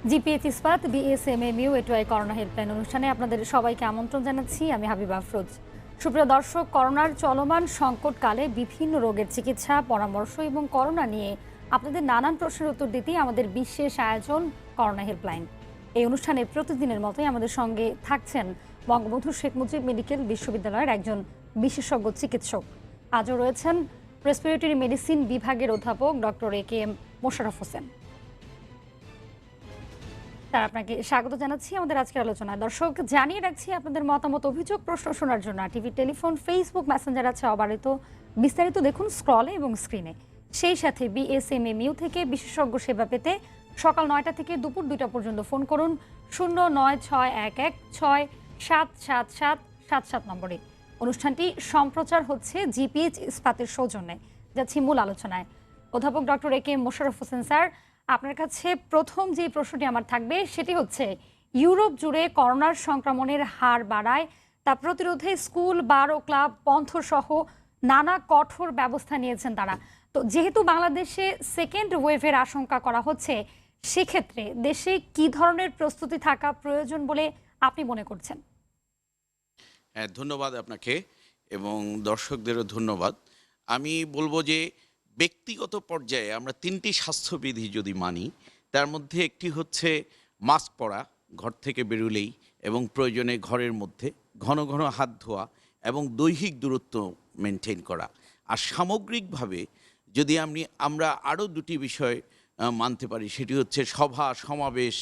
GPH ইস্পাত BSMMU A two I corona helpline অনুষ্ঠানে আপনাদের সবাইকে আমন্ত্রণ জানাচ্ছি। আমি হাবিবা আফরোজ। সুপ্রিয় দর্শক, করোনার চলমান সংকটকালে বিভিন্ন রোগের চিকিৎসা, পরামর্শ এবং করোনা নিয়ে আপনাদের নানান প্রশ্নের উত্তর দিতেই আমাদের বিশেষ আয়োজন করোনা হেল্পলাইন। এই অনুষ্ঠানে প্রতিদিনের মতোই আমাদের সঙ্গে থাকছেন বঙ্গবন্ধু শেখ মুজিব মেডিকেল বিশ্ববিদ্যালয়ের একজন বিশেষজ্ঞ চিকিৎসক। আজও রয়েছেন রেসপিরেটরি মেডিসিন বিভাগের অধ্যাপক doctor A K M. Mosharraf Hossain. Sir, আপনাকে স্বাগত জানাচ্ছি আমাদের আজকের আলোচনায়। দর্শক, জানিয়ে রাখছি আপনাদের মতামত, অভিযোগ, প্রশ্ন শোনার জন্য টিভি, টেলিফোন, ফেসবুক মেসেঞ্জার আছে অবারিত। বিস্তারিত দেখুন স্ক্রলে এবং স্ক্রিনে। সেই সাথে বিএসএমএমইউ থেকে বিশেষজ্ঞ সেবা পেতে সকাল 9টা থেকে দুপুর 2টা পর্যন্ত ফোন করুন 0961177777 নম্বরে। অনুষ্ঠানটি সম্প্রচার হচ্ছে জিপিএইচ ইস্পাতের সৌজন্যে। যাচ্ছি মূল আলোচনায়। অধ্যাপক doctor A K M. Mosharraf Hossain sir, আপনার কাছে প্রথম যে প্রশ্নটি আমার থাকবে সেটি হচ্ছে, ইউরোপ জুড়ে করোনার সংক্রমণের হার বাড়ায়, তা প্রতিরোধে স্কুল, বার ও ক্লাব বন্ধ সহ নানা কঠোর ব্যবস্থা নিয়েছেন তারা। তো যেহেতু বাংলাদেশে সেকেন্ড ওয়েভের আশঙ্কা করা হচ্ছে, সেক্ষেত্রে দেশে কি ধরনের প্রস্তুতি থাকা প্রয়োজন বলে আপনি মনে করছেন? হ্যাঁ, ধন্যবাদ আপনাকে এবং দর্শকদেরও ধন্যবাদ। আমি বলবো যে ব্যক্তিগত পর্যায়ে আমরা 3টি স্বাস্থ্যবিধি যদি মানি, তার মধ্যে একটি হচ্ছে মাস্ক পরা ঘর থেকে বেরোলেই, এবং প্রয়োজনে ঘরের মধ্যে ঘন ঘন হাত ধোয়া এবং দৈহিক দূরত্ব মেনটেন করা। আর সামগ্রিকভাবে যদি আমরা আরও 2টি বিষয় মানতে পারি, সেটি হচ্ছে সভা সমাবেশ,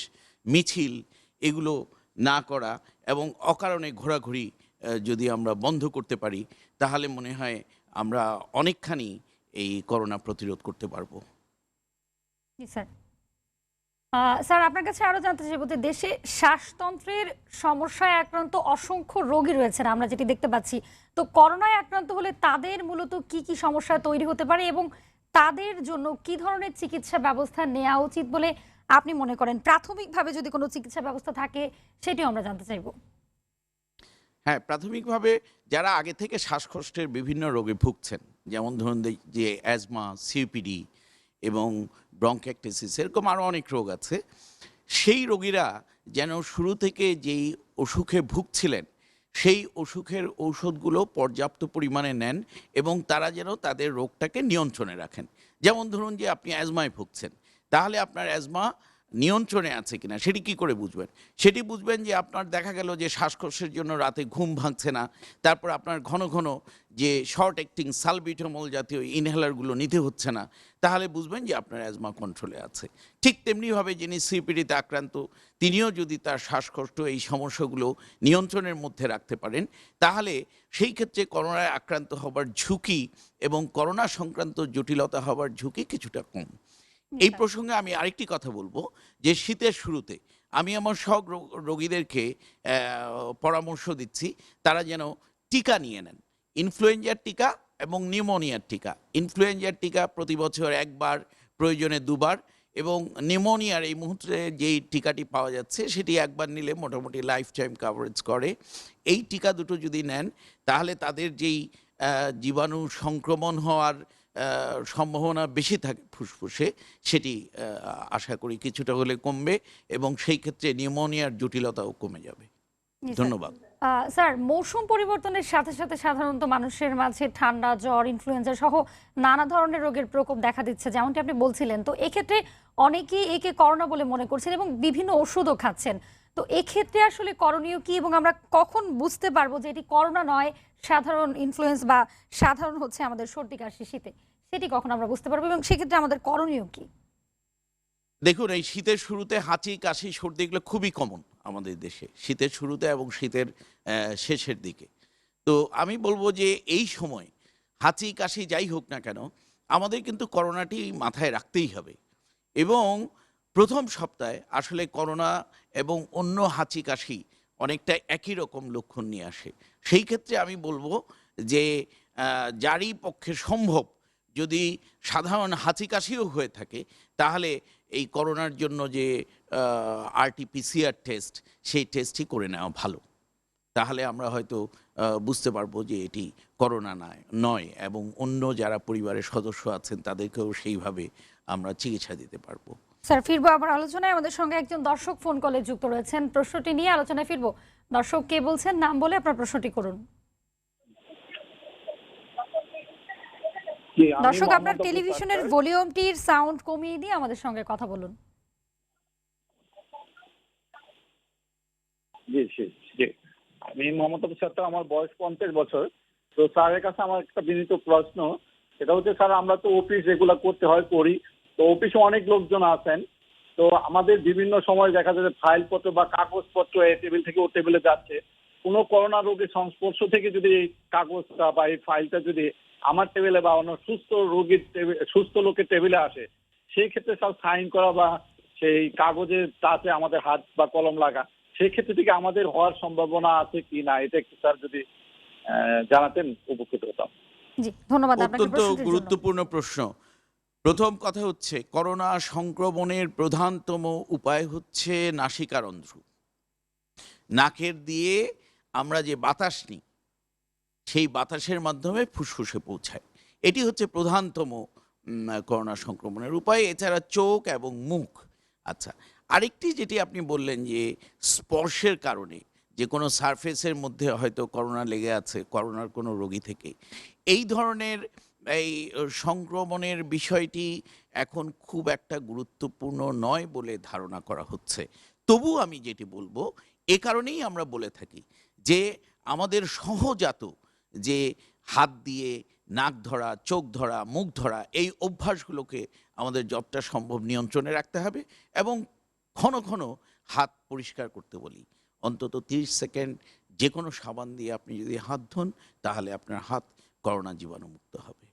মিছিল এগুলো না করা, এবং অকারণে ঘোরাঘুরি যদি আমরা বন্ধ করতে পারি, তাহলে মনে হয় আমরা অনেকখানি এই করোনা প্রতিরোধ করতে পারবো। জি স্যার। স্যার, আপনার কাছে আরো জানতে চাইব যে দেশে শ্বাসতন্ত্রের সমস্যায় আক্রান্ত অসংখ্য রোগী রয়েছেন, আমরা যেটি দেখতে পাচ্ছি। তো করোনায় আক্রান্ত হলে তাদের মূলত কি কি সমস্যা তৈরি হতে পারে এবং তাদের জন্য কি ধরনের চিকিৎসা ব্যবস্থা নেওয়া উচিত বলে আপনি মনে করেন? প্রাথমিকভাবে যদি কোনো চিকিৎসা ব্যবস্থা থাকে সেটিও আমরা জানতে চাইব। হ্যাঁ, প্রাথমিকভাবে যারা আগে থেকে শ্বাসকষ্টের বিভিন্ন রোগে ভুগছেন, যেমন ধরুন যে অ্যাজমা, সিওপিডি এবং ব্রঙ্কাইটিস, এরকম আরও অনেক রোগ আছে, সেই রোগীরা যেন শুরু থেকে যেই অসুখে ভুগছিলেন সেই অসুখের ঔষধগুলো পর্যাপ্ত পরিমাণে নেন এবং তারা যেন তাদের রোগটাকে নিয়ন্ত্রণে রাখেন। যেমন ধরুন যে আপনি অ্যাজমায় ভুগছেন, তাহলে আপনার অ্যাজমা নিয়ন্ত্রণে আছে কিনা সেটি কি করে বুঝবেন? সেটি বুঝবেন যে আপনার দেখা গেল যে শ্বাসকষ্টের জন্য রাতে ঘুম ভাঙছে না, তারপর আপনার ঘন ঘন যে শর্ট অ্যাক্টিং সালবিটামল জাতীয় ইনহেলারগুলো নিতে হচ্ছে না, তাহলে বুঝবেন যে আপনার অ্যাজমা কন্ট্রোলে আছে। ঠিক তেমনিভাবে যিনি সিপিডিতে আক্রান্ত, তিনিও যদি তার শ্বাসকষ্ট এই সমস্যাগুলো নিয়ন্ত্রণের মধ্যে রাখতে পারেন, তাহলে সেই ক্ষেত্রে করোনায় আক্রান্ত হবার ঝুঁকি এবং করোনা সংক্রান্ত জটিলতা হবার ঝুঁকি কিছুটা কম। এই প্রসঙ্গে আমি আরেকটি কথা বলবো যে শীতের শুরুতে আমি আমার সব রোগীদেরকে পরামর্শ দিচ্ছি তারা যেন টিকা নিয়ে নেন, ইনফ্লুয়েঞ্জার টিকা এবং নিউমোনিয়ার টিকা। ইনফ্লুয়েঞ্জার টিকা প্রতি বছর একবার, প্রয়োজনে 2বার, এবং নিউমোনিয়ার এই মুহূর্তে যেই টিকাটি পাওয়া যাচ্ছে সেটি একবার নিলে মোটামুটি লাইফ টাইম কাভারেজ করে। এই টিকা দুটো যদি নেন, তাহলে তাদের যেই জীবাণু সংক্রমণ হওয়ার সম্ভাবনা বেশি থাকে ফুসফুসে, সেটি আশা করি কিছুটা হলে কমবে এবং সেই ক্ষেত্রে নিউমোনিয়ার জটিলতাও কমে যাবে। ধন্যবাদ। স্যার, মৌসুম পরিবর্তনের সাথে সাথে সাধারণত মানুষের মাঝে ঠান্ডা, জ্বর, ইনফ্লুয়েঞ্জা সহ নানা ধরনের রোগের প্রকোপ দেখা দিচ্ছে, যেমনটি আপনি বলছিলেন। তো এক্ষেত্রে অনেকেই একে করোনা বলে মনে করছেন এবং বিভিন্ন ওষুধও খাচ্ছেন। তো এক্ষেত্রে আসলে করণীয় কি এবং আমরা কখন বুঝতে পারবো যে এটি করোনা নয়, সাধারণ ইনফ্লুয়েঞ্জ বা সাধারণ হচ্ছে আমাদের সর্দি কাশি শীতে, সেটি কখন আমরা বুঝতে পারবো এবং সেক্ষেত্রে আমাদের করণীয় কি? দেখুন, এই শীতের শুরুতে হাঁচি, কাশি, সর্দি এগুলো খুবই কমন আমাদের দেশে, শীতের শুরুতে এবং শীতের শেষের দিকে। তো আমি বলবো যে এই সময় হাঁচি, কাশি যাই হোক না কেন, আমাদের কিন্তু করোনাটি মাথায় রাখতেই হবে। এবং প্রথম সপ্তাহে আসলে করোনা এবং অন্য হাঁচি, কাশি অনেকটা একই রকম লক্ষণ নিয়ে আসে। সেই ক্ষেত্রে আমি বলবো যে যারই পক্ষে সম্ভব, যদি সাধারণ হাঁচি, কাশিও হয়ে থাকে, তাহলে এই করোনার জন্য যে আরটি-পিসিআর টেস্ট, সেই টেস্টই করে নেওয়া ভালো। তাহলে আমরা হয়তো বুঝতে পারবো যে এটি করোনা নয় এবং অন্য যারা পরিবারের সদস্য আছেন তাদেরকেও সেইভাবে আমরা চিকিৎসা দিতে পারবো। স্যার, ফিরবো আবার আলোচনায়। আমাদের সঙ্গে একজন দর্শক ফোন কলে যুক্ত রয়েছেন, প্রশ্নটি নিয়ে আলোচনায় ফিরবো। দর্শক কে বলছেন, নাম বলে আপনার প্রশ্নটি করুন। জি, আমি দর্শক, আপনার মোহাম্মদ আবু টেলিভিশনের সাত্তার। ভলিউমটির সাউন্ড কমিয়ে দিয়ে আমাদের সঙ্গে কথা বলুন। জি, জি, জি। আমি মোহাম্মদ আবু সাত্তার, আমার বয়স 50 বছর। তো স্যারের কাছে আমার একটা বিনীত প্রশ্ন, সেটা হচ্ছে স্যার আমরা তো অফিস রেগুলার করতে হয় করি। তো অফিসে অনেক লোকজন আছেন। তো আমাদের বিভিন্ন সময় দেখা যায় যে ফাইলপত্র বা কাগজপত্র এ টেবিল থেকে ও টেবিলে যাচ্ছে। কোনো করোনা রোগীর সংস্পর্শ থেকে যদি এই কাগজটা বা এই ফাইলটা যদি আমার টেবিলে বা অন্য সুস্থ লোকের টেবিলে আসে, সেই ক্ষেত্রে স্যার সাইন করা বা সেই কাগজের তাতে আমাদের হাত বা কলম লাগা, সেই ক্ষেত্রে থেকে আমাদের হওয়ার সম্ভাবনা আছে কি না, এটা একটু স্যার যদি জানাতেন উপকৃত হতাম। জি, ধন্যবাদ আপনাকে অত্যন্ত প্রশ্নটির জন্য। গুরুত্বপূর্ণ প্রশ্ন। প্রথম কথা হচ্ছে, করোনা সংক্রমণের প্রধানতম উপায় হচ্ছে নাসিকারন্ধ্র। নাকের দিয়ে আমরা যে বাতাস নিই, সেই বাতাসের মাধ্যমে ফুসফুসে পৌঁছায়। এটি হচ্ছে প্রধানতম করোনা সংক্রমণের উপায়। এছাড়া চোখ এবং মুখ। আচ্ছা, আরেকটি যেটি আপনি বললেন যে স্পর্শের কারণে যে কোনো সারফেসের মধ্যে হয়তো করোনা লেগে আছে করোনার কোনো রোগী থেকে, এই ধরনের এই সংক্রমণের বিষয়টি এখন খুব একটা গুরুত্বপূর্ণ নয় বলে ধারণা করা হচ্ছে। তবু আমি যেটি বলবো, এ কারণেই আমরা বলে থাকি যে আমাদের সহজাত যে হাত দিয়ে নাক ধরা, চোখ ধরা, মুখ ধরা, এই অভ্যাসগুলোকে আমাদের যতটা সম্ভব নিয়ন্ত্রণে রাখতে হবে এবং ঘন ঘন হাত পরিষ্কার করতে বলি। অন্তত 30 সেকেন্ড যে কোনো সাবান দিয়ে আপনি যদি হাত ধোন, তাহলে আপনার হাত করোনা জীবাণুমুক্ত হবে।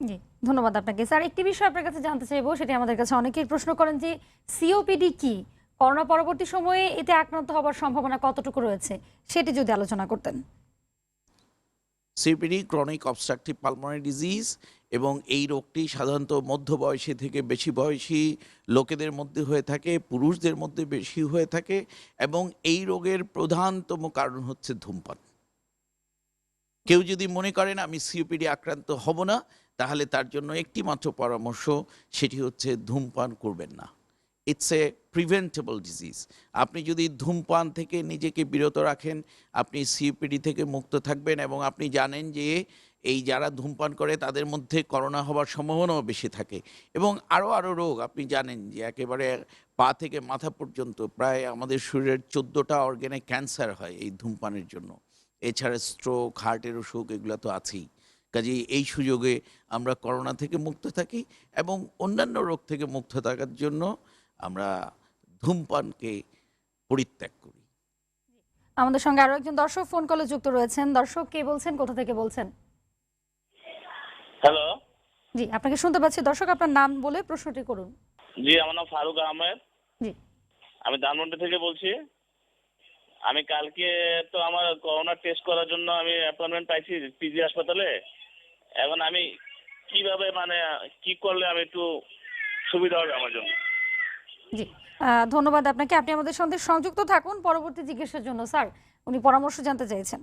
জি, ধন্যবাদ আপনাকে। স্যার, একটি বিষয় আপনার কাছে জানতে চাইবো, সেটি আমাদের কাছে অনেকেই প্রশ্ন করেন যে সিওপিডি কি? করোনা পরবর্তী সময়ে এতে আক্রান্ত হবার সম্ভাবনা কতটুকু রয়েছে? সেটি যদি আলোচনা করতেন। CPD chronic obstructive pulmonary disease, এবং এই রোগটি সাধারণত মধ্যবয়সী থেকে বেশি বয়সী লোকেদের মধ্যে হয়ে থাকে, পুরুষদের মধ্যে বেশি হয়ে থাকে, এবং এই রোগের প্রধানতম কারণ হচ্ছে ধূমপান। কেউ যদি মনে করেন আমি সিওপিডি আক্রান্ত হব না, তাহলে তার জন্য একটি মাত্র পরামর্শ, সেটি হচ্ছে ধূমপান করবেন না। It's a preventable disease. আপনি যদি ধূমপান থেকে নিজেকে বিরত রাখেন, আপনি সিওপিডি থেকে মুক্ত থাকবেন। এবং আপনি জানেন যে এই যারা ধূমপান করে তাদের মধ্যে করোনা হওয়ার সম্ভাবনাও বেশি থাকে। এবং আরও রোগ আপনি জানেন যে একেবারে পা থেকে মাথা পর্যন্ত প্রায় আমাদের শরীরের 14টা অর্গানে ক্যান্সার হয় এই ধূমপানের জন্য। এছাড়া স্ট্রোক, হার্টের অসুখ, এগুলো তো আছেই। কাজেই এই সুযোগে আমরা করোনা থেকে মুক্ত থাকি এবং অন্যান্য রোগ থেকে মুক্ত থাকার জন্য আমরা ধূমপানকে পরিত্যাগ করি। আমাদের সঙ্গে আরো একজন দর্শক ফোন কলে যুক্ত রয়েছেন। দর্শক কে বলছেন, কোথা থেকে বলছেন? হ্যালো। জি, আপনাকে শুনতে পাচ্ছি। দর্শক, আপনার নাম বলে প্রশ্নটি করুন। জি, আমার নাম ফারুক আহমেদ। জি, আমি ধানমন্ডি থেকে বলছি। আমি কালকে তো আমার করোনা টেস্ট করার জন্য আমি অ্যাপয়েন্টমেন্ট পাইছি পিজি হাসপাতালে। এখন আমি কিভাবে মানে কি করলে আমি একটু সুবিধা হবে আমার জন্য? জি। ধন্যবাদ আপনাকে। আপনি আমাদের সঙ্গে সংযুক্ত থাকুন পরবর্তী জিজ্ঞাসার জন্য। স্যার, উনি পরামর্শ জানতে চাইছেন।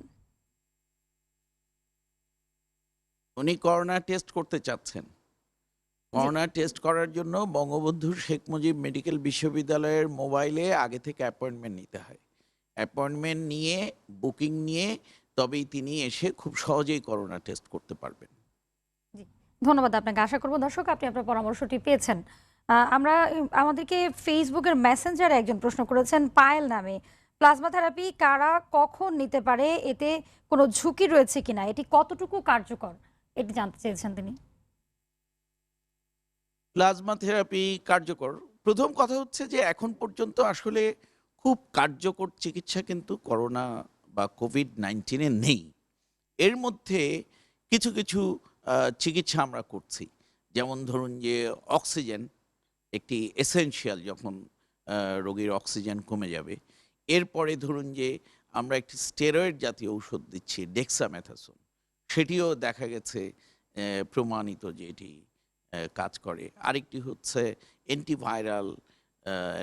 উনি করোনা টেস্ট করতে চাচ্ছেন। জি, করোনা টেস্ট করার জন্য বঙ্গবন্ধু শেখ মুজিব মেডিকেল বিশ্ববিদ্যালয়ের মোবাইলে আগে থেকে অ্যাপয়েন্টমেন্ট নিতে হয়। অ্যাপয়েন্টমেন্ট নিয়ে, বুকিং নিয়ে, তবেই তিনি এসে খুব সহজেই করোনা টেস্ট করতে পারবেন। জি। ধন্যবাদ আপনাকে। আশা করব দর্শক আপনি আপনার পরামর্শটি পেয়েছেন। আমরা আমাদেরকে ফেসবুকের মেসেঞ্জারে একজন প্রশ্ন করেছেন পায়েল নামে। প্লাজমা থেরাপি কারা কখন নিতে পারে? এতে কোনো ঝুঁকি রয়েছে কিনা? এটি কতটুকু কার্যকর? এটি জানতে চেয়েছেন তিনি। প্লাজমা থেরাপি কার্যকর। প্রথম কথা হচ্ছে যে এখন পর্যন্ত আসলে খুব কার্যকর চিকিৎসা কিন্তু করোনা বা কোভিড-19 এ নেই। এর মধ্যে কিছু চিকিৎসা আমরা করছি। যেমন ধরুন যে অক্সিজেন একটি এসেনশিয়াল, যখন রোগীর অক্সিজেন কমে যাবে। এরপরে ধরুন যে আমরা একটি স্টেরয়েড জাতীয় ঔষধ দিচ্ছি, ডেক্সামেথাসোন। সেটিও দেখা গেছে প্রমাণিত যে এটি কাজ করে। আরেকটি হচ্ছে অ্যান্টিভাইরাল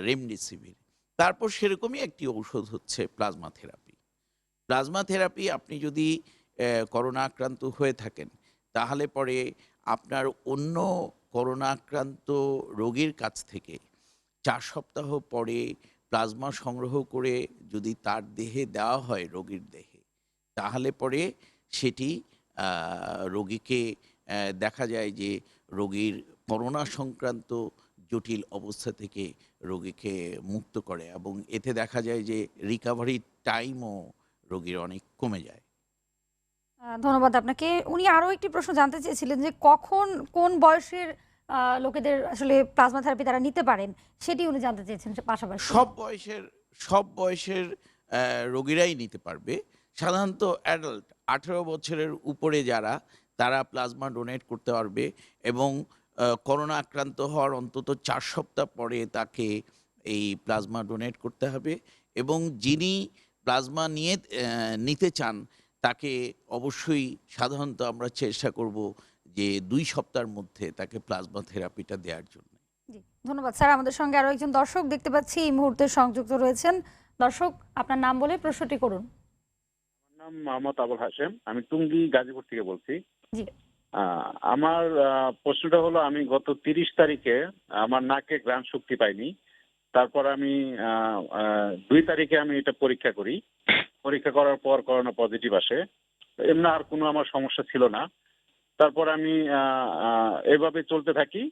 রেমডেসিভির। তারপর সেরকমই একটি ঔষধ হচ্ছে প্লাজমা থেরাপি। প্লাজমা থেরাপি আপনি যদি করোনা আক্রান্ত হয়ে থাকেন, তাহলে পরে আপনার অন্য করোনা আক্রান্ত রোগীর কাছ থেকে 4 সপ্তাহ পরে প্লাজমা সংগ্রহ করে যদি তার দেহে দেওয়া হয় রোগীর দেহে, তাহলে পরে সেটি রোগীকে দেখা যায় যে রোগীর করোনা সংক্রান্ত জটিল অবস্থা থেকে রোগীকে মুক্ত করে, এবং এতে দেখা যায় যে রিকভারি টাইমও রোগীর অনেক কমে যায়। ধন্যবাদ আপনাকে। উনি আরো একটি প্রশ্ন জানতে চেয়েছিলেন যে কখন কোন বয়সের লোকেদের আসলে প্লাজমা থেরাপি তারা নিতে পারেন, সেটি উনি জানতে চেয়েছেন পাশাপাশি। সব বয়সের রোগীরাই নিতে পারবে। সাধারণত অ্যাডাল্ট 18 বছরের উপরে যারা, তারা প্লাজমা ডোনেট করতে পারবে, এবং করোনা আক্রান্ত হওয়ার অন্তত 4 সপ্তাহ পরে তাকে এই প্লাজমা ডোনেট করতে হবে। এবং যিনি প্লাজমা নিতে চান তাকে অবশ্যই সাধারণত আমরা চেষ্টা করব যে 2 সপ্তাহের মধ্যে তাকে প্লাজমা থেরাপিটা দেওয়ার জন্য। জি, ধন্যবাদ স্যার। আমাদের সঙ্গে আরো একজন দর্শক দেখতে পাচ্ছি এই মুহূর্তে সংযুক্ত রয়েছেন। দর্শক, আপনার নাম বলে প্রশ্নটি করুন। আমার নাম মোহাম্মদ আবুল হাশেম, আমি টুঙ্গি গাজীপুর থেকে বলছি। জি। আমার প্রশ্নটা হলো, আমি গত 30 তারিখে আমার নাকে ঘ্রাণ শক্তি পাইনি। তারপর আমি 2 তারিখে আমি এটা পরীক্ষা করি। পরীক্ষা করার পর করোনা পজিটিভ আসে। এমনি আর কোনো আমার সমস্যা ছিল না। তারপর আমি এভাবে চলতে থাকি।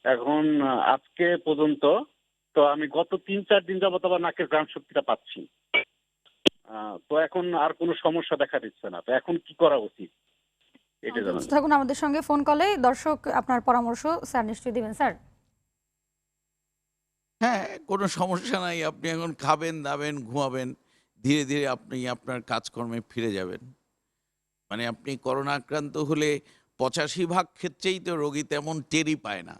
এখন আজকে পর্যন্ত তো আমি গত 3-4 দিন যাবত আবার নাকের ঘ্রাণ শক্তিটা পাচ্ছি। তো এখন আর কোনো সমস্যা দেখা দিচ্ছে না। তো এখন কি করা উচিত এটা জানান। থাকুন আমাদের সঙ্গে ফোন কলে। দর্শক, আপনার পরামর্শ স্যার নিশ্চয়ই দিবেন। স্যার। হ্যাঁ, কোনো সমস্যা নাই। আপনি এখন খাবেন, দাবেন, ঘুমাবেন। ধীরে, ধীরে আপনি আপনার কাজকর্মে ফিরে যাবেন। মানে আপনি করোনা আক্রান্ত হলে 85 ভাগ ক্ষেত্রেই তো রোগী তেমন টেরই পায় না।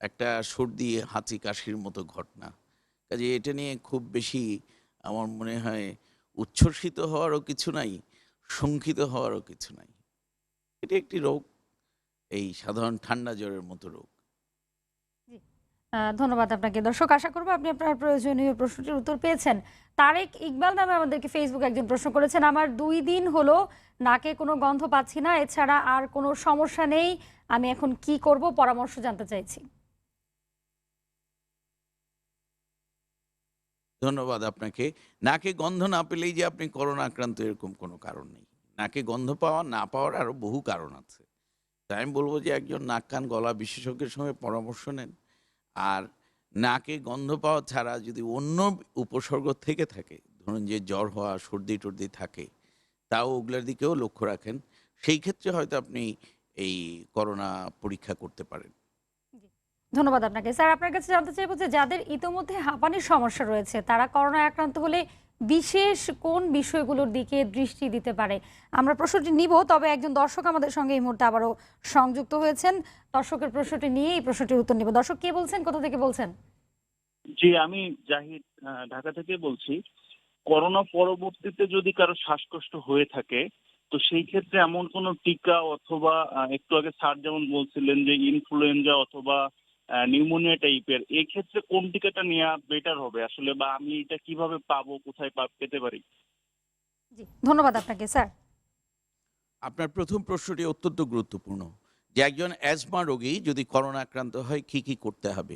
একটা সর্দি, হাঁচি, কাশির মতো ঘটনা। কাজেই এটা নিয়ে খুব বেশি আমার মনে হয় উচ্ছ্বসিত হওয়ারও কিছু নাই, শঙ্কিত হওয়ারও কিছু নাই। এটি একটি রোগ, এই সাধারণ ঠান্ডা জ্বরের মতো রোগ। জি, ধন্যবাদ আপনাকে। দর্শক, আশা করব আপনি আপনার প্রয়োজনীয় প্রশ্নটির উত্তর পেয়েছেন। তারেক ইকবাল নামে আমাদেরকে ফেসবুকে একজন প্রশ্ন করেছেন, আমার 2 দিন হলো নাকে কোনো গন্ধ পাচ্ছি না, এছাড়া আর কোনো সমস্যা নেই, আমি এখন কি করব, পরামর্শ জানতে চাইছি। ধন্যবাদ আপনাকে। নাকে গন্ধ না পেলেই যে আপনি করোনা আক্রান্ত, এরকম কোনো কারণ নেই। নাকে গন্ধ পাওয়া না পাওয়ার আরও বহু কারণ আছে। তাই আমি বলবো যে একজন নাক কান গলা বিশেষজ্ঞের সঙ্গে পরামর্শ নেন। আর নাকে গন্ধ পাওয়া ছাড়া যদি অন্য উপসর্গ থেকে থাকে, ধরুন যে জ্বর হওয়া, সর্দি টর্দি থাকে, তাও ওগুলোর দিকেও লক্ষ্য রাখেন। সেই ক্ষেত্রে হয়তো আপনি এই করোনা পরীক্ষা করতে পারেন। জি, ধন্যবাদ আপনাকে। স্যার, আপনার কাছে জানতে চাইবো যে যাদের ইতোমধ্যে হাঁপানির সমস্যা রয়েছে, তারা করোনায় আক্রান্ত হলে বিশেষ কোন বিষয়গুলোর দিকে দৃষ্টি দিতে পারে? আমরা প্রশ্নটি নিব, তবে একজন দর্শক আমাদের সঙ্গে এই মুহূর্তে আবারও সংযুক্ত হয়েছেন। দর্শকের প্রশ্নটি নিয়ে এই প্রশ্নটির উত্তর নিব। দর্শক, কে বলছেন, কোথা থেকে বলছেন? জি, আমি জাহিদ, ঢাকা থেকে বলছি। করোনা পরবর্তীতে যদি কারো শ্বাসকষ্ট হয়ে থাকে, তো সেই ক্ষেত্রে এমন কোনো টিকা অথবা একটু আগে স্যার যেমন বলছিলেন যে ইনফ্লুয়েঞ্জা অথবা নিউমোনিয়া টাইপের, এই ক্ষেত্রে কোন টিকাটা নেওয়া বেটার হবে আসলে, বা আমি এটা কিভাবে পাবো, কোথায় পেতে পারি? জি, ধন্যবাদ আপনাকে। স্যার। আপনার প্রথম প্রশ্নটি অত্যন্ত গুরুত্বপূর্ণ, যে একজন অ্যাজমা রোগী যদি করোনা আক্রান্ত হয় কি কি করতে হবে।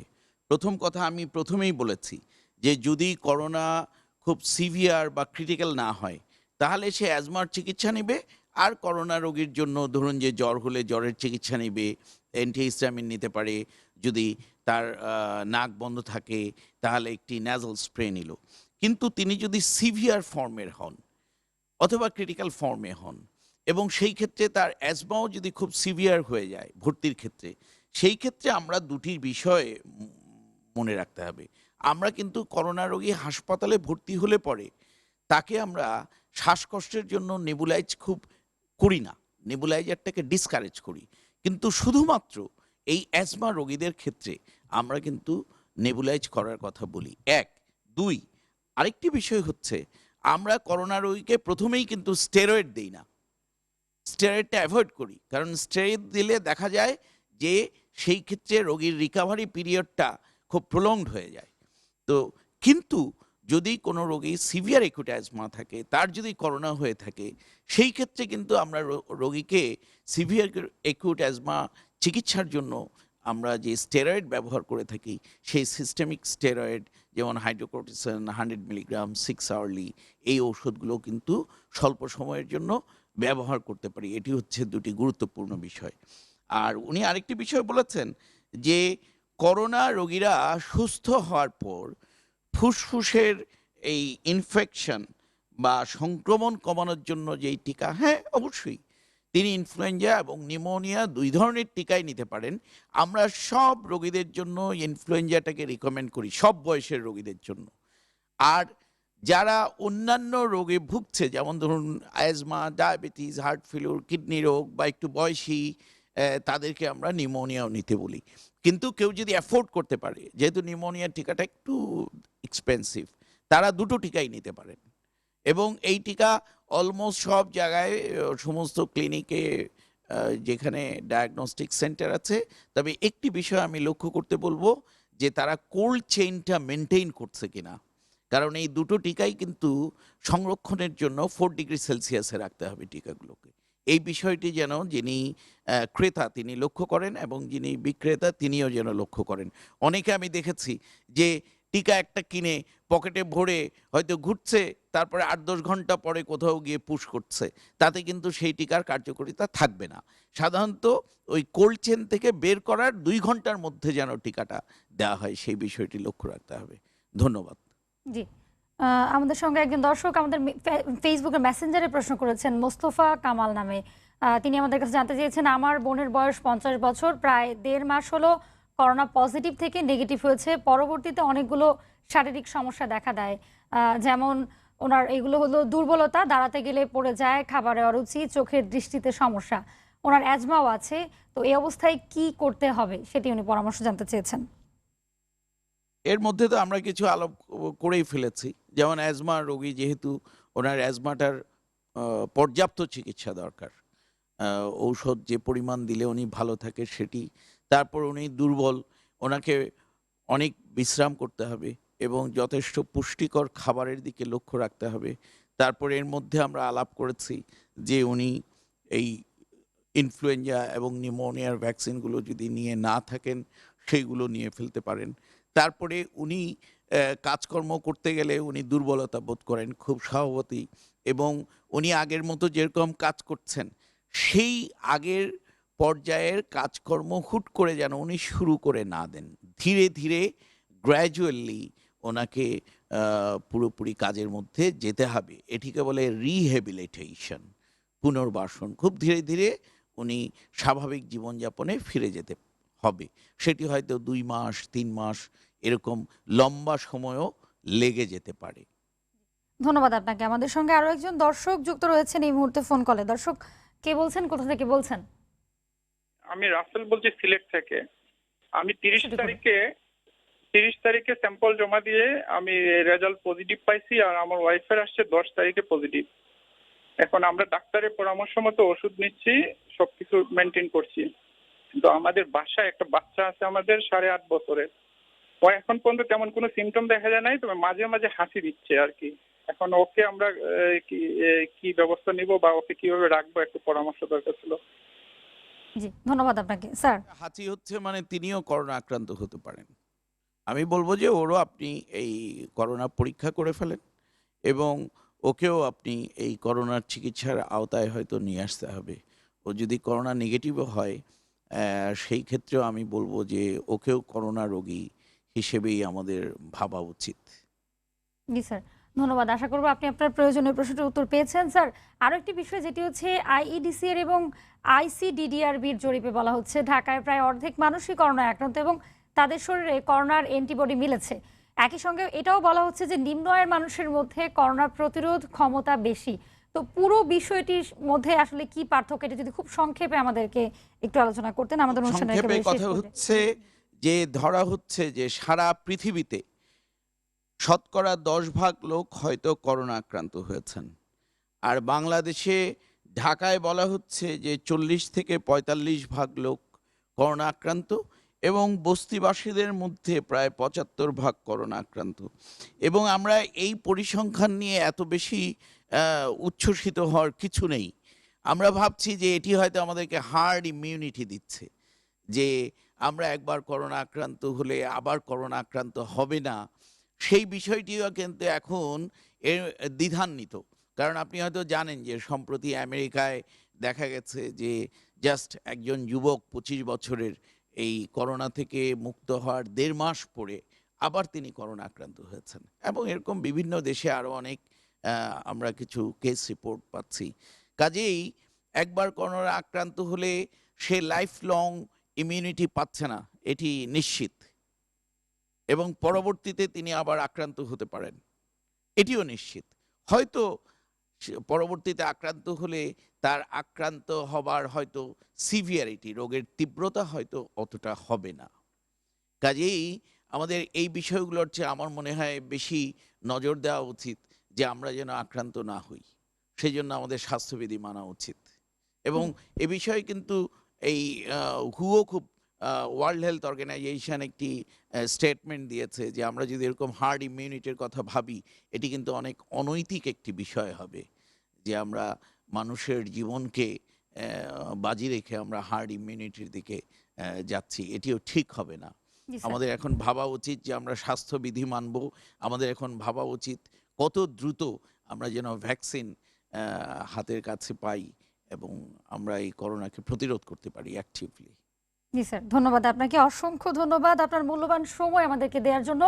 প্রথম কথা আমি প্রথমেই বলেছি যে যদি করোনা খুব সিভিয়ার বা ক্রিটিক্যাল না হয়, তাহলে সে অ্যাজমার চিকিৎসা নেবে। আর করোনা রোগীর জন্য ধরুন যে জ্বর হলে জ্বরের চিকিৎসা নেবে, অ্যান্টিহিস্টামিন নিতে পারে। যদি তার নাক বন্ধ থাকে তাহলে একটি ন্যাজাল স্প্রে নিল। কিন্তু তিনি যদি সিভিয়ার ফর্মের হন অথবা ক্রিটিক্যাল ফর্মে হন, এবং সেই ক্ষেত্রে তার অ্যাজমাও যদি খুব সিভিয়ার হয়ে যায় ভর্তির ক্ষেত্রে, সেই ক্ষেত্রে আমরা দুটি বিষয় মনে রাখতে হবে। আমরা কিন্তু করোনা রোগী হাসপাতালে ভর্তি হলে পরে তাকে আমরা শ্বাসকষ্টের জন্য নেবুলাইজ খুব করি না, নেবুলাইজারটাকে ডিসকারেজ করি। কিন্তু শুধুমাত্র এই অ্যাজমা রোগীদের ক্ষেত্রে আমরা কিন্তু নেবুলাইজ করার কথা বলি, 1। 2, আরেকটি বিষয় হচ্ছে আমরা করোনা রোগীকে প্রথমেই কিন্তু স্টেরয়েড দিই না, স্টেরয়েডটা অ্যাভয়েড করি। কারণ স্টেরয়েড দিলে দেখা যায় যে সেই ক্ষেত্রে রোগীর রিকভারি পিরিয়ডটা খুব প্রলংড হয়ে যায়। তো কিন্তু যদি কোনো রোগী সিভিয়ার অ্যাকুট অ্যাজমা থাকে, তার যদি করোনা হয়ে থাকে, সেই ক্ষেত্রে কিন্তু আমরা রোগীকে সিভিয়ার অ্যাকুট অ্যাজমা চিকিৎসার জন্য আমরা যে স্টেরয়েড ব্যবহার করে থাকি সেই সিস্টেমিক স্টেরয়েড যেমন হাইড্রোকোর্টিসন 100 মিলিগ্রাম 6 আওয়ারলি, এই ঔষধগুলো কিন্তু স্বল্প সময়ের জন্য ব্যবহার করতে পারি। এটি হচ্ছে দুটি গুরুত্বপূর্ণ বিষয়। আর উনি আরেকটি বিষয় বলেছেন যে করোনা রোগীরা সুস্থ হওয়ার পর ফুসফুসের এই ইনফেকশন বা সংক্রমণ কমানোর জন্য যেই টিকা, হ্যাঁ অবশ্যই তিনি ইনফ্লুয়েঞ্জা এবং নিউমোনিয়া 2 ধরনের টিকাই নিতে পারেন। আমরা সব রোগীদের জন্য ইনফ্লুয়েঞ্জাটাকে রিকমেন্ড করি, সব বয়সের রোগীদের জন্য। আর যারা অন্যান্য রোগে ভুগছে, যেমন ধরুন asthma, diabetes, heart failure, kidney রোগ বা একটু বয়সী, তাদেরকে আমরা নিউমোনিয়াও নিতে বলি। কিন্তু কেউ যদি অ্যাফোর্ড করতে পারে, যেহেতু নিউমোনিয়ার টিকাটা একটু এক্সপেন্সিভ, তারা দুটো টিকাই নিতে পারেন। এবং এই টিকা অলমোস্ট সব জায়গায়, সমস্ত ক্লিনিকে, যেখানে ডায়াগনস্টিক সেন্টার আছে। তবে একটি বিষয় আমি লক্ষ্য করতে বলবো যে তারা কোল্ড চেইনটা মেনটেইন করছে কিনা, কারণ এই দুটো টিকাই কিন্তু সংরক্ষণের জন্য 4 ডিগ্রি সেলসিয়াসে রাখতে হবে টিকাগুলোকে। এই বিষয়টি যেন যিনি ক্রেতা তিনি লক্ষ্য করেন এবং যিনি বিক্রেতা তিনিও যেন লক্ষ্য করেন। অনেকে আমি দেখেছি যে টিকা একটা কিনে পকেটে ভরে হয়তো ঘুরছে, তারপরে 8-10 ঘন্টা পরে কোথাও গিয়ে পুশ করছে, তাতে কিন্তু সেই টিকার কার্যকারিতা থাকবে না। সাধারণত ওই কোল্ড চেন থেকে বের করার 2 ঘন্টার মধ্যে যেন টিকাটা দেওয়া হয়, সেই বিষয়টি লক্ষ্য রাখতে হবে। ধন্যবাদ। জি, আমাদের সঙ্গে একজন দর্শক আমাদের ফেসবুকে মেসেঞ্জারে প্রশ্ন করেছেন, মোস্তফা কামাল নামে। তিনি আমাদের কাছে জানতে চেয়েছেন, আমার বোনের বয়স 50 বছর, প্রায় 1.5 মাস হলো করোনা পজিটিভ থেকে নেগেটিভ হয়েছে। পরবর্তীতে অনেকগুলো শারীরিক সমস্যা দেখা দেয়, যেমন ওনার এগুলো হলো দুর্বলতা, দাঁড়াতে গেলে পড়ে যায়, খাবারে অরুচি, চোখের দৃষ্টিতে সমস্যা, ওনার অ্যাজমাও আছে। তো এই অবস্থায় কি করতে হবে সেটি উনি পরামর্শ জানতে চেয়েছেন। এর মধ্যে তো আমরা কিছু আলাপ করেই ফেলেছি। যেমন অ্যাজমা রোগী, যেহেতু ওনার অ্যাজমাটার পর্যাপ্ত চিকিৎসা দরকার, ঔষধ যে পরিমাণ দিলে উনি ভালো থাকে সেটি। তারপর উনি দুর্বল, ওনাকে অনেক বিশ্রাম করতে হবে এবং যথেষ্ট পুষ্টিকর খাবারের দিকে লক্ষ্য রাখতে হবে। তারপর এর মধ্যে আমরা আলাপ করেছি যে উনি এই ইনফ্লুয়েঞ্জা এবং নিউমোনিয়ার ভ্যাকসিনগুলো যদি নিয়ে না থাকেন সেইগুলো নিয়ে ফেলতে পারেন। তারপরে উনি কাজকর্ম করতে গেলে উনি দুর্বলতা বোধ করেন খুব স্বভাবতই, এবং উনি আগের মতো যেরকম কাজ করছেন সেই আগের পর্যায়ের কাজকর্ম হুট করে যেন উনি শুরু করে না দেন। ধীরে ধীরে গ্র্যাজুয়ালি ওনাকে পুরোপুরি কাজের মধ্যে যেতে হবে। এটিকে বলে রিহ্যাবিলিটেশন, পুনর্বাসন। খুব ধীরে ধীরে উনি স্বাভাবিক জীবনযাপনে ফিরে যেতে হবে। সেটি হয়তো 2 মাস 3 মাস এরকম লম্বা সময়ও লেগে যেতে পারে। ধন্যবাদ আপনাকে। আমাদের সঙ্গে আরো একজন দর্শক যুক্ত রয়েছেন এই মুহূর্তে ফোন কলে। দর্শক, কে বলছেন, কোথা থেকে বলছেন? আমি রাসেল বলছি সিলেট থেকে। আমি 30 শুরু করুন। তারিখে স্যাম্পল জমা দিয়ে আমি রেজাল্ট পজিটিভ পাইছি, আর আমার ওয়াইফের আসছে 10 তারিখে পজিটিভ। এখন আমরা ডাক্তারের পরামর্শ মতো ওষুধ নিচ্ছি, সবকিছু মেনটেন করছি। কিন্তু আমাদের বাসায় একটা বাচ্চা আছে আমাদের 8.5 বছরের। ও এখন পর্যন্ত তেমন কোনো সিমটম দেখা যায় নাই, তবে মাঝে মাঝে হাসি দিচ্ছে আর কি। এখন ওকে আমরা কি ব্যবস্থা নিব বা ওকে কিভাবে রাখবো, একটু পরামর্শ দরকার ছিল। জি, ধন্যবাদ আপনাকে। স্যার, হাঁচি হচ্ছে মানে তিনিও করোনা আক্রান্ত হতে পারেন। আমি বলবো যে ওরও আপনি এই করোনা পরীক্ষা করে ফেলেন এবং ওকেও আপনি এই করোনার চিকিৎসার আওতায় হয়তো নিয়ে আসতে হবে। ও যদি করোনা নেগেটিভও হয়, সেই ক্ষেত্রেও আমি বলবো যে ওকেও করোনা রোগী হিসেবেই আমাদের ভাবা উচিত। জি স্যার, ধন্যবাদ। আশা করব আপনি আপনার প্রয়োজনীয় প্রশ্নটির উত্তর পেয়েছেন। স্যার, আরো একটি বিষয় যেটি হচ্ছে আইইডিসিআর এবং আইসিডিডিআরবির জরিপে বলা হচ্ছে ঢাকায় প্রায় অর্ধেক মানুষই করোনায় আক্রান্ত এবং তাদের শরীরে করোনার অ্যান্টিবডি মিলেছে। একই সঙ্গে এটাও বলা হচ্ছে যে নিম্ন আয়ের মানুষের মধ্যে করোনা প্রতিরোধ ক্ষমতা বেশি। তো পুরো বিষয়টির মধ্যে আসলে কি পার্থক্য, এটা যদি খুব সংক্ষেপে আমাদেরকে একটু আলোচনা করতেন আমাদের অনুষ্ঠানের সংক্ষেপে একেবারে শেষ কথা পর্যায়ে। হচ্ছে যে ধরা হচ্ছে যে সারা পৃথিবীতে শতকরা 10 ভাগ লোক হয়তো করোনা আক্রান্ত হয়েছেন, আর বাংলাদেশে ঢাকায় বলা হচ্ছে যে 40 থেকে 45 ভাগ লোক করোনা আক্রান্ত এবং বস্তিবাসীদের মধ্যে প্রায় 75 ভাগ করোনা আক্রান্ত। এবং আমরা এই পরিসংখ্যান নিয়ে এত বেশি উচ্ছ্বসিত হওয়ার কিছু নেই। আমরা ভাবছি যে এটি হয়তো আমাদেরকে হার্ড ইমিউনিটি দিচ্ছে, যে আমরা একবার করোনা আক্রান্ত হলে আবার করোনা আক্রান্ত হবে না, সেই বিষয়টিও কিন্তু এখন এর দ্বিধান্বিত। কারণ আপনি হয়তো জানেন যে সম্প্রতি আমেরিকায় দেখা গেছে যে জাস্ট একজন যুবক 25 বছরের এই করোনা থেকে মুক্ত হওয়ার 1.5 মাস পরে আবার তিনি করোনা আক্রান্ত হয়েছেন, এবং এরকম বিভিন্ন দেশে আরও অনেক আমরা কিছু কেস রিপোর্ট পাচ্ছি। কাজেই একবার করোনা আক্রান্ত হলে সে লাইফ লং ইমিউনিটি পাচ্ছে না, এটি নিশ্চিত, এবং পরবর্তীতে তিনি আবার আক্রান্ত হতে পারেন, এটিও নিশ্চিত। হয়তো পরবর্তীতে আক্রান্ত হলে তার আক্রান্ত হবার হয়তো সিভিয়ারিটি, রোগের তীব্রতা হয়তো অতটা হবে না। কাজেই আমাদের এই বিষয়গুলোর চেয়ে আমার মনে হয় বেশি নজর দেওয়া উচিত যে আমরা যেন আক্রান্ত না হই, সেই জন্য আমাদের স্বাস্থ্যবিধি মানা উচিত। এবং এ বিষয়ে কিন্তু এই হুও খুব ওয়ার্ল্ড হেলথ অর্গানাইজেশন একটি স্টেটমেন্ট দিয়েছে যে আমরা যদি এরকম হার্ড ইমিউনিটির কথা ভাবি, এটি কিন্তু অনেক অনৈতিক একটি বিষয় হবে, যে আমরা মানুষের জীবনকে বাজি রেখে আমরা হার্ড ইমিউনিটির দিকে যাচ্ছি, এটিও ঠিক হবে না। জি স্যার। আমাদের এখন ভাবা উচিত যে আমরা স্বাস্থ্যবিধি মানব, আমাদের এখন ভাবা উচিত কত দ্রুত আমরা যেন ভ্যাকসিন হাতের কাছে পাই এবং আমরা এই করোনাকে প্রতিরোধ করতে পারি অ্যাক্টিভলি। জি স্যার, ধন্যবাদ আপনাকে, অসংখ্য ধন্যবাদ আপনার মূল্যবান সময় আমাদেরকে দেওয়ার জন্য।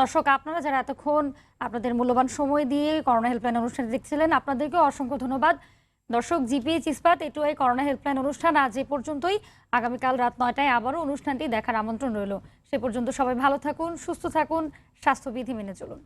দর্শক আপনারা যারা এতক্ষণ আপনাদের মূল্যবান সময় দিয়ে করোনা হেল্পলাইন অনুষ্ঠানে দেখছিলেন, আপনাদেরকেও অসংখ্য ধন্যবাদ। দর্শক, জিপিএইচ ইস্পাত এটুআই করোনা হেল্পলাইন অনুষ্ঠান আজ এ পর্যন্তই। আগামীকাল রাত 9টায় আবারও অনুষ্ঠানটি দেখার আমন্ত্রণ রইল। সে পর্যন্ত সবাই ভালো থাকুন, সুস্থ থাকুন, স্বাস্থ্যবিধি মেনে চলুন।